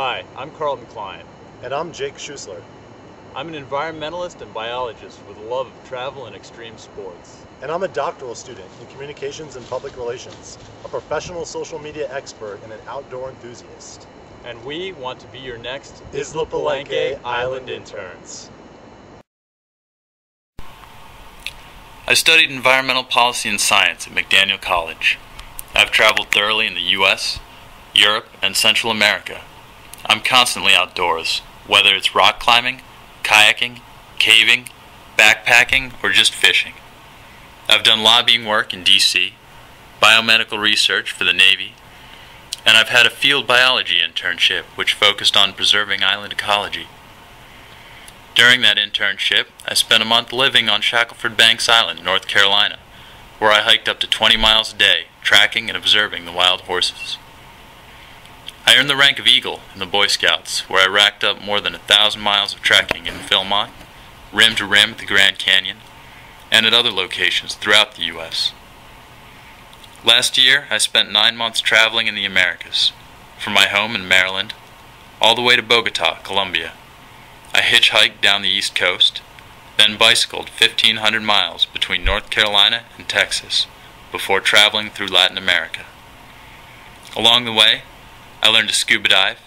Hi, I'm Carlton. And I'm Jake Schuessler. I'm an environmentalist and biologist with a love of travel and extreme sports. And I'm a doctoral student in communications and public relations, a professional social media expert, and an outdoor enthusiast. And we want to be your next Isla Palenque Island interns. I studied environmental policy and science at McDaniel College. I've traveled thoroughly in the U.S., Europe, and Central America. I'm constantly outdoors, whether it's rock climbing, kayaking, caving, backpacking, or just fishing. I've done lobbying work in D.C., biomedical research for the Navy, and I've had a field biology internship which focused on preserving island ecology. During that internship, I spent a month living on Shackleford Banks Island, North Carolina, where I hiked up to 20 miles a day, tracking and observing the wild horses. I earned the rank of Eagle in the Boy Scouts, where I racked up more than 1,000 miles of trekking in Philmont, rim to rim at the Grand Canyon, and at other locations throughout the U.S. Last year, I spent 9 months traveling in the Americas, from my home in Maryland, all the way to Bogota, Colombia. I hitchhiked down the East Coast, then bicycled 1,500 miles between North Carolina and Texas, before traveling through Latin America. Along the way, I learned to scuba dive,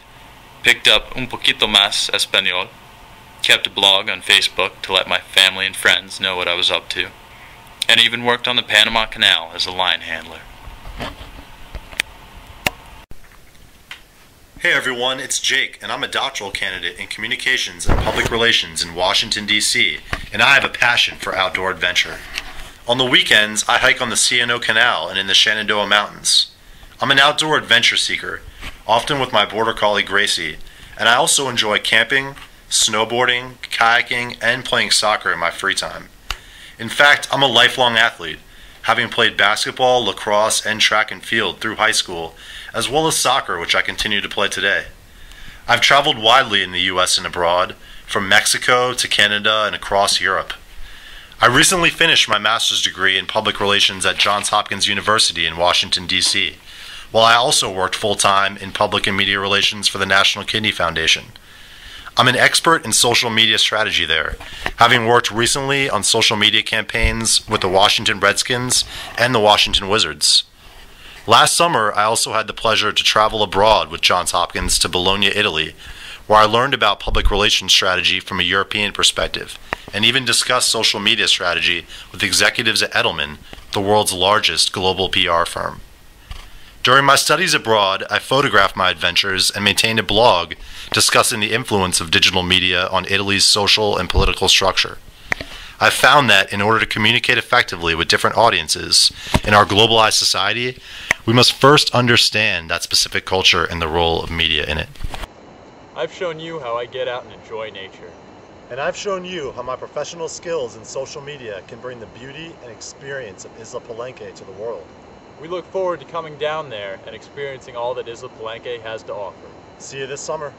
picked up un poquito más español, kept a blog on Facebook to let my family and friends know what I was up to, and even worked on the Panama Canal as a line handler. Hey everyone, it's Jake, and I'm a doctoral candidate in communications and public relations in Washington, D.C., and I have a passion for outdoor adventure. On the weekends, I hike on the C&O Canal and in the Shenandoah Mountains. I'm an outdoor adventure seeker, often with my border collie Gracie, and I also enjoy camping, snowboarding, kayaking, and playing soccer in my free time. In fact, I'm a lifelong athlete, having played basketball, lacrosse, and track and field through high school, as well as soccer, which I continue to play today. I've traveled widely in the U.S. and abroad, from Mexico to Canada and across Europe. I recently finished my master's degree in public relations at Johns Hopkins University in Washington, D.C., while I also worked full-time in public and media relations for the National Kidney Foundation. I'm an expert in social media strategy there, having worked recently on social media campaigns with the Washington Redskins and the Washington Wizards. Last summer, I also had the pleasure to travel abroad with Johns Hopkins to Bologna, Italy, where I learned about public relations strategy from a European perspective, and even discussed social media strategy with executives at Edelman, the world's largest global PR firm. During my studies abroad, I photographed my adventures and maintained a blog discussing the influence of digital media on Italy's social and political structure. I've found that in order to communicate effectively with different audiences in our globalized society, we must first understand that specific culture and the role of media in it. I've shown you how I get out and enjoy nature. And I've shown you how my professional skills in social media can bring the beauty and experience of Isla Palenque to the world. We look forward to coming down there and experiencing all that Isla Palenque has to offer. See you this summer.